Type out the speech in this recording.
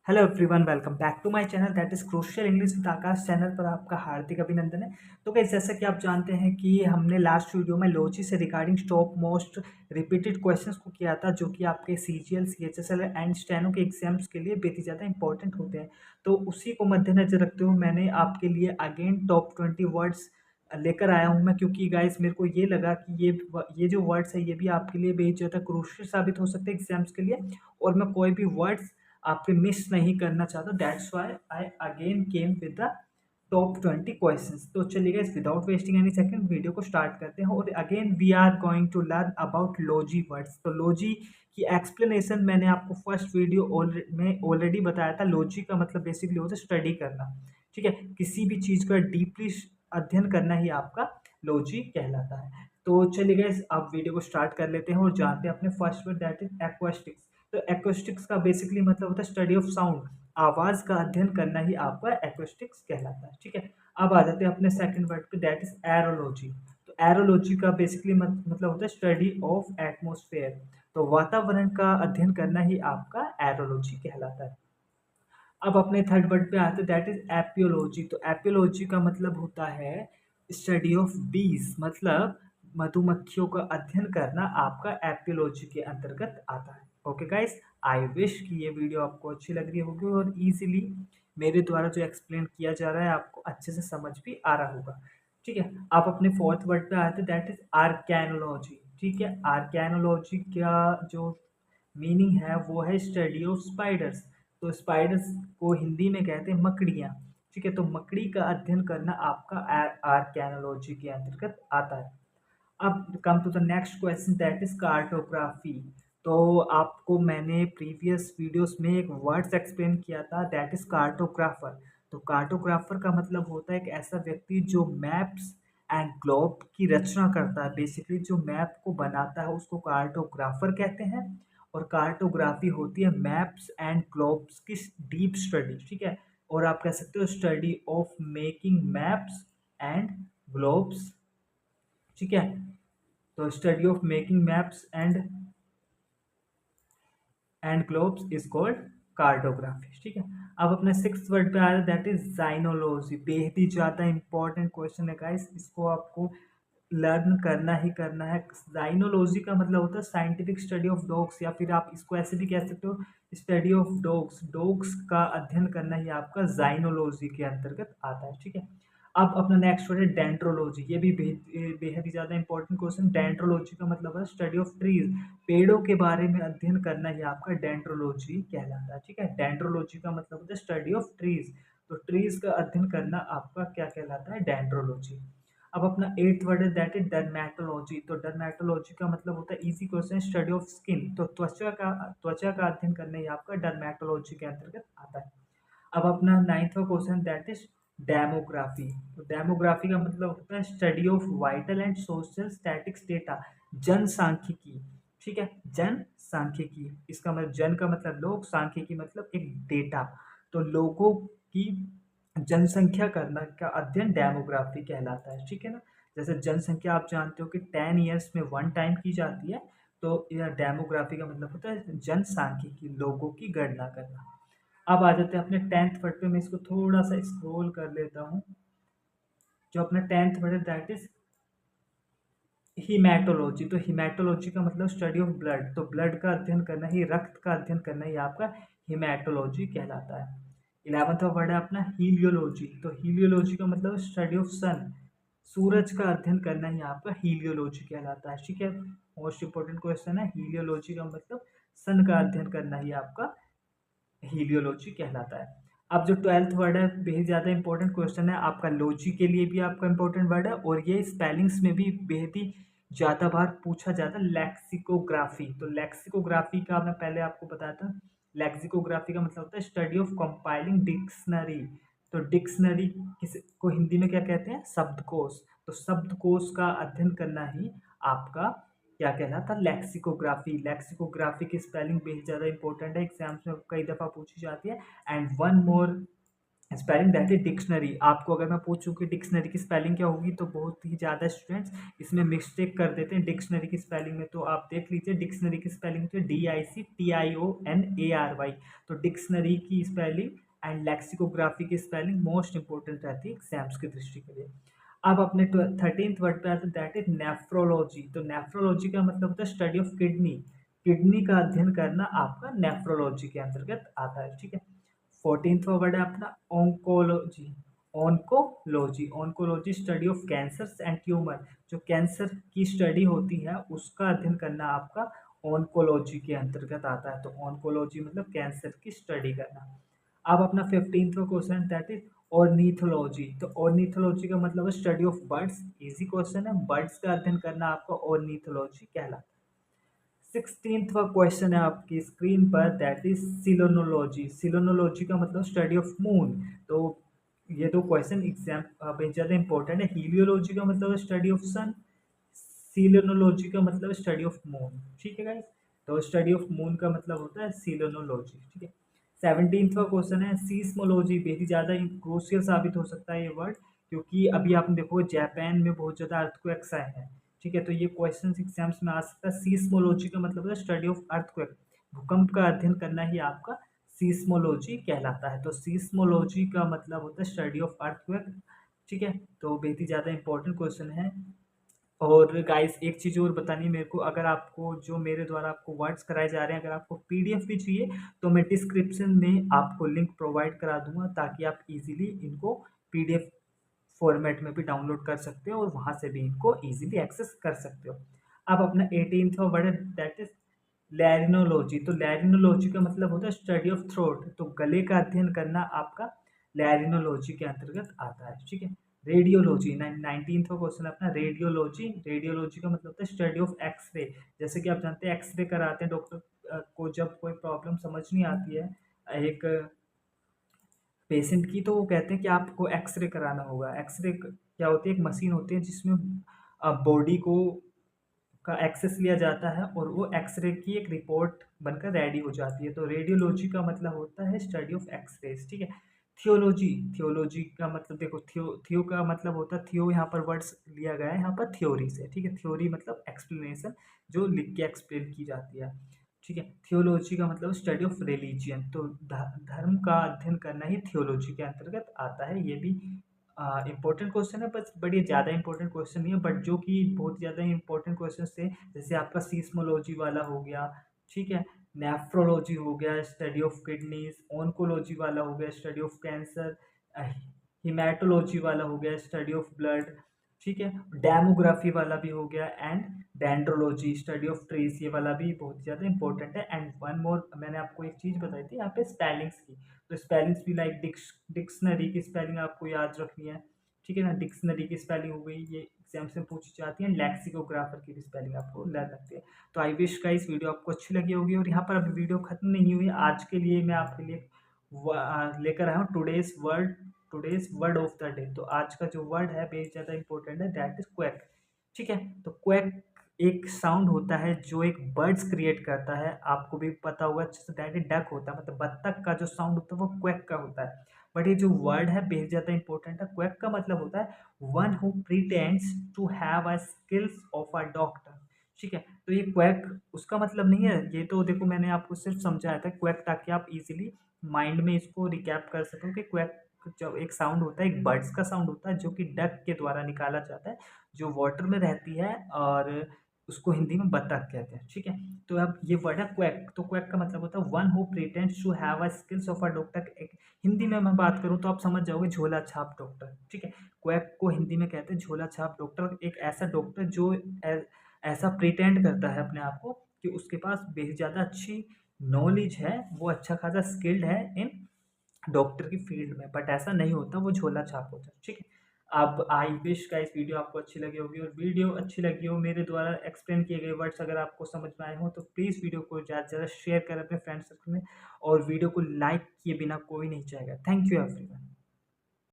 Hello everyone, welcome back to my channel that is crucial English with Akash. Channel पर आपका हार्दिक अभिनंदन है। तो गाइस, जैसा कि आप जानते हैं कि हमने लास्ट वीडियो में लॉजी से regarding top most repeated questions को किया था, जो कि आपके सीजीएल, सीएचएसएल एंड स्टेनो के एग्जाम्स के लिए बेहद ज़्यादा इंपॉर्टेंट होते हैं। तो उसी को मद्देनजर रखते हुए मैंने आपके लिए अगेन टॉप 20 वर्ड्स लेकर आया हूँ मैं, क्योंकि गाइस मेरे को ये लगा कि ये जो वर्ड्स है ये भी आपके लिए बेहद ज़्यादा क्रूशियल साबित हो सकते हैं एग्जाम्स के लिए, और मैं कोई भी वर्ड्स आपके मिस नहीं करना चाहता। That's why I again came with the top 20 questions. तो चलिए guys, without wasting any second video को स्टार्ट करते हैं। और again we are going to learn about logy words. तो लॉजी की एक्सप्लेनेशन मैंने आपको फर्स्ट वीडियो में ऑलरेडी बताया था। लॉजी का मतलब बेसिकली होता है स्टडी करना, ठीक है। किसी भी चीज़ का डीपली अध्ययन करना ही आपका लॉजी कहलाता है। तो चलिए गाइस, अब वीडियो को स्टार्ट कर लेते हैं और जानते हैं अपने फर्स्ट वर्ड दैट इज एक्वास्टिक्स। तो एक्वेस्टिक्स का बेसिकली मतलब होता है स्टडी ऑफ साउंड, आवाज का अध्ययन करना ही आपका एक्वेस्टिक्स कहलाता है, ठीक है। अब आ जाते हैं अपने सेकंड वर्ड पे दैट इज एरोलॉजी। तो एरोलॉजी का बेसिकली मतलब होता है स्टडी ऑफ एटमॉस्फेयर। तो वातावरण का अध्ययन करना ही आपका एरोलॉजी कहलाता है। अब अपने थर्ड वर्ड पे आते हैं दैट इज एपियोलॉजी। तो एपियोलॉजी का मतलब होता है स्टडी ऑफ बीज, मतलब मधुमक्खियों का अध्ययन करना आपका एपियोलॉजी के अंतर्गत आता है। ओके गाइस, आई विश कि ये वीडियो आपको अच्छी लग रही होगी और इजीली मेरे द्वारा जो एक्सप्लेन किया जा रहा है आपको अच्छे से समझ भी आ रहा होगा, ठीक है। आप अपने फोर्थ वर्ड पे आते हैं दैट इज आर्कैनोलॉजी, ठीक है। आर्कैनोलॉजी का जो मीनिंग है वो है स्टडी ऑफ स्पाइडर्स। तो स्पाइडर्स को हिंदी में कहते हैं मकड़ियाँ, ठीक है। तो मकड़ी का अध्ययन करना आपका आर्कैनोलॉजी के अंतर्गत आता है। अब come to the next question that is cartography. तो आपको मैंने प्रीवियस वीडियोस में एक वर्ड्स एक्सप्लेन किया था दैट इज कार्टोग्राफर। तो कार्टोग्राफर का मतलब होता है एक ऐसा व्यक्ति जो मैप्स एंड ग्लोब की रचना करता है। बेसिकली जो मैप को बनाता है उसको कार्टोग्राफर कहते हैं। और कार्टोग्राफी होती है मैप्स एंड ग्लोब्स की डीप स्टडी, ठीक है। और आप कह सकते हो study of making maps and globes, ठीक है। तो study of making maps and globes is called cartography, ठीक है। अब अपने सिक्स्थ वर्ड पे आ रहा है दैट इज जाइनोलॉजी। बेहद ही ज़्यादा इंपॉर्टेंट क्वेश्चन है गाइस, इसको आपको लर्न करना ही करना है। जाइनोलॉजी का मतलब होता है साइंटिफिक स्टडी ऑफ डॉग्स, या फिर आप इसको ऐसे भी कह सकते हो स्टडी ऑफ डॉग्स। डॉग्स का अध्ययन करना ही आपका जाइनोलॉजी के अंतर्गत आता है, ठीक है। अब अपना नेक्स्ट वर्ड है डेंड्रोलॉजी। ये भी बेहद ही ज़्यादा इंपॉर्टेंट क्वेश्चन। डेंड्रोलॉजी का मतलब है स्टडी ऑफ ट्रीज। पेड़ों के बारे में अध्ययन करना ही आपका डेंड्रोलॉजी कहलाता है, ठीक है। डेंड्रोलॉजी का मतलब होता है स्टडी ऑफ ट्रीज। तो ट्रीज का अध्ययन करना आपका क्या कहलाता है? डेंड्रोलॉजी। अब अपना एट्थ वर्ड है दैट इज डर्मेटोलॉजी। तो डर्मेटोलॉजी का मतलब होता है easy question study of skin. तो त्वचा का अध्ययन करना ही आपका डर्मेटोलॉजी के अंतर्गत आता है। अब अपना नाइन्थवा क्वेश्चन दैट इज डेमोग्राफी। तो डेमोग्राफी का मतलब होता है study of vital and social statics data, जनसांख्यिकी, ठीक है। जनसांख्यिकी, इसका मतलब जन का मतलब लोग, सांख्यिकी मतलब एक डेटा। तो लोगों की जनसंख्या करना का अध्ययन डेमोग्राफी कहलाता है, ठीक है ना। जैसे जनसंख्या आप जानते हो कि 10 ईयर्स में 1 टाइम की जाती है। तो यह डेमोग्राफी का मतलब होता है जनसांख्यिकी, लोगों की गणना करना। अब आ जाते हैं अपने 10th वर्ड पे। मैं इसको थोड़ा सा स्क्रॉल कर लेता हूँ। जो अपना 10th वर्ड है दैट इज हिमेटोलॉजी। तो हिमेटोलॉजी का मतलब स्टडी ऑफ ब्लड। तो ब्लड का अध्ययन करना ही, रक्त का अध्ययन करना ही आपका हिमेटोलॉजी कहलाता है। 11वां वर्ड है अपना हीलियोलॉजी। तो हीलियोलॉजी का मतलब स्टडी ऑफ सन। सूरज का अध्ययन करना ही आपका हीलियोलॉजी कहलाता है, ठीक है। मोस्ट इंपोर्टेंट क्वेश्चन है, हीलियोलॉजी का मतलब सन का अध्ययन करना ही आपका हीलियोलॉजी कहलाता है। अब जो 12th वर्ड है बेहद ज़्यादा इंपॉर्टेंट क्वेश्चन है आपका, लॉजी के लिए भी आपका इंपॉर्टेंट वर्ड है और ये स्पेलिंग्स में भी बेहद ही ज़्यादा बार पूछा जाता है, लेक्सिकोग्राफी। तो लेक्सिकोग्राफी का मैं पहले आपको बताया था। लेक्सिकोग्राफी का मतलब होता है स्टडी ऑफ कंपाइलिंग डिक्शनरी। तो डिक्शनरी किस को हिंदी में क्या कहते हैं? शब्दकोश। तो शब्दकोश का अध्ययन करना ही आपका क्या कहलाता? लेक्सिकोग्राफी। लेक्सिकोग्राफी की स्पेलिंग बेहद ज़्यादा इंपॉर्टेंट है, एग्जाम्स में कई दफ़ा पूछी जाती है। And one more spelling that is dictionary. आपको अगर मैं पूछूं कि डिक्शनरी की स्पेलिंग क्या होगी तो बहुत ही ज़्यादा स्टूडेंट्स इसमें मिस्टेक कर देते हैं डिक्शनरी की स्पेलिंग में। तो आप देख लीजिए डिक्शनरी की स्पेलिंग होती है DICTIONARY। तो डिक्शनरी की स्पेलिंग एंड लेक्सिकोग्राफी की स्पेलिंग मोस्ट इंपॉर्टेंट रहती है एग्जाम्स की दृष्टि के लिए। अब अपने 13th वर्ड पे आते हैं दैट इज नेफ्रोलॉजी। तो नेफ्रोलॉजी का मतलब होता है स्टडी ऑफ किडनी। किडनी का अध्ययन करना आपका नेफ्रोलॉजी के अंतर्गत आता है, ठीक है। 14th वर्ड है अपना oncology. Oncology oncology study of cancer and tumour. जो कैंसर की स्टडी होती है उसका अध्ययन करना आपका ऑन्कोलॉजी के अंतर्गत आता है। तो ऑन्कोलॉजी मतलब कैंसर की स्टडी करना। अब अपना 15वां क्वेश्चन दैट इज ऑर्निथोलॉजी। तो ऑर्निथोलॉजी का मतलब है study of birds. Easy question है, बर्ड्स का अध्ययन करना आपका ऑर्निथोलॉजी कहलाता है। 16वां क्वेश्चन है आपकी स्क्रीन पर दैट इज सिलोनोलॉजी। सिलोनोलॉजी का मतलब स्टडी ऑफ मून। तो ये दो क्वेश्चन एग्जाम में ज़्यादा इंपॉर्टेंट है। हीलियोलॉजी का मतलब है स्टडी ऑफ सन। सीलोनोलॉजी का मतलब स्टडी ऑफ मून, ठीक है गाइस। तो स्टडी ऑफ मून का मतलब होता है सीलोनोलॉजी, ठीक है। 17वां क्वेश्चन है सीस्मोलॉजी। बेहद ही ज़्यादा क्रूशियल साबित हो सकता है ये वर्ड, क्योंकि अभी आपने देखो जापान में बहुत ज़्यादा अर्थक्वेक्स आए हैं, ठीक है। तो ये क्वेश्चन एग्जाम्स में आ सकता है। सीस्मोलॉजी का मतलब है स्टडी ऑफ अर्थक्वेक। भूकंप का अध्ययन करना ही आपका सीस्मोलॉजी कहलाता है। तो सीस्मोलॉजी का मतलब होता है स्टडी ऑफ अर्थक्वेक, ठीक है। तो बेहद ही ज़्यादा इंपॉर्टेंट क्वेश्चन है। और गाइस एक चीज़ और बतानी है मेरे को, अगर आपको जो मेरे द्वारा आपको वर्ड्स कराए जा रहे हैं, अगर आपको पीडीएफ भी चाहिए तो मैं डिस्क्रिप्शन में आपको लिंक प्रोवाइड करा दूंगा, ताकि आप इजीली इनको पीडीएफ फॉर्मेट में भी डाउनलोड कर सकते हो और वहाँ से भी इनको इजीली एक्सेस कर सकते हो। अब अपना 18वां वर्ड है दैट इज लैरिनोलॉजी। तो लैरिनोलॉजी का मतलब होता है स्टडी ऑफ थ्रोट। तो गले का अध्ययन करना आपका लैरिनोलॉजी के अंतर्गत आता है, ठीक है। रेडियोलॉजी 19वां क्वेश्चन अपना रेडियोलॉजी। रेडियोलॉजी का मतलब होता है स्टडी ऑफ एक्सरे। जैसे कि आप जानते हैं एक्सरे कराते हैं डॉक्टर को जब कोई प्रॉब्लम समझ नहीं आती है एक पेशेंट की, तो वो कहते हैं कि आपको एक्सरे कराना होगा। एक्सरे क्या होती है, एक मशीन होती है जिसमें बॉडी को का एक्सेस लिया जाता है और वो एक्सरे की एक रिपोर्ट बनकर रेडी हो जाती है। तो रेडियोलॉजी का मतलब होता है स्टडी ऑफ एक्सरेज, ठीक है। थियोलॉजी। थियोलॉजी का मतलब देखो थियो का मतलब होता है, थियो यहाँ पर वर्ड्स लिया गया है यहाँ पर थ्योरी से, ठीक है। थ्योरी मतलब एक्सप्लेनेशन, जो लिख के एक्सप्लेन की जाती है, ठीक है। थियोलॉजी का मतलब स्टडी ऑफ रिलीजियन। तो धर्म का अध्ययन करना ही थियोलॉजी के अंतर्गत आता है। ये भी इंपॉर्टेंट क्वेश्चन है, बस बड़ी ज़्यादा इंपॉर्टेंट क्वेश्चन नहीं है, बट जो कि बहुत ज़्यादा इंपॉर्टेंट क्वेश्चन थे, जैसे आपका सीस्मोलॉजी वाला हो गया, ठीक है। नेफ्रोलॉजी हो गया स्टडी ऑफ किडनीज। ऑन्कोलॉजी वाला हो गया स्टडी ऑफ कैंसर। हिमेटोलॉजी वाला हो गया स्टडी ऑफ ब्लड, ठीक है। डेमोग्राफी वाला भी हो गया and dendrology study of trees, ये वाला भी बहुत ज़्यादा इंपॉर्टेंट है। एंड वन मोर मैंने आपको एक चीज़ बताई थी यहाँ पे स्पेलिंग्स की। तो स्पेलिंग्स भी लाइक डिक्शनरी की स्पेलिंग आपको याद रखनी है, ठीक है ना। डिक्शनरी की स्पेलिंग हो गई, ये एग्जाम से पूछी जाती है। लेक्सिकोग्राफर की भी स्पेलिंग आपको लर्न रखती है। तो आई विश का इस वीडियो आपको अच्छी लगी होगी। और यहाँ पर अभी वीडियो खत्म नहीं हुई, आज के लिए मैं आपके लिए लेकर आया हूँ today's word of the day. तो आज का जो वर्ड है बेहद ज़्यादा इंपॉर्टेंट है, दैट इज क्वैक, ठीक है। तो क्वैक एक साउंड होता है जो एक बर्ड्स क्रिएट करता है, आपको भी पता होगा अच्छे से, दैट इज डक होता है, मतलब बत्तख का जो साउंड होता है वो क्वैक का होता है। बट ये जो वर्ड है बेहद ज़्यादा इंपॉर्टेंट है। क्वैक का मतलब होता है one who pretends to have a skills of a doctor, ठीक है। तो ये क्वैक उसका मतलब नहीं है, ये तो देखो मैंने आपको सिर्फ समझाया था क्वैक, ताकि आप इजीली माइंड में इसको रिकैप कर सको कि क्वैक जब एक साउंड होता है, एक बर्ड्स का साउंड होता है जो कि डक के द्वारा निकाला जाता है, जो वाटर में रहती है, और उसको हिंदी में बतख कहते हैं, ठीक है। तो अब ये वर्ड है क्वैक। तो क्वैक का मतलब होता है one who pretends to have a skills of a doctor. Hindi में मैं बात करूँ तो आप समझ जाओगे झोला छाप डॉक्टर, ठीक है। क्वैक को हिंदी में कहते हैं झोला छाप डॉक्टर। एक ऐसा डॉक्टर जो ऐसा प्रिटेंड करता है अपने आप को कि उसके पास बेहद ज़्यादा अच्छी नॉलेज है, वो अच्छा खासा स्किल्ड है इन डॉक्टर की फील्ड में, बट ऐसा नहीं होता, वो झोला छाप होता है, ठीक है। अब आई विश का इस वीडियो आपको अच्छी लगी होगी, और वीडियो अच्छी लगी हो, मेरे द्वारा एक्सप्लेन किए गए वर्ड्स अगर आपको समझ में आए हो तो प्लीज़ वीडियो को ज़्यादा से ज़्यादा शेयर करें अपने फ्रेंड सर्कल में, और वीडियो को लाइक किए बिना कोई नहीं जाएगा। Thank you everyone.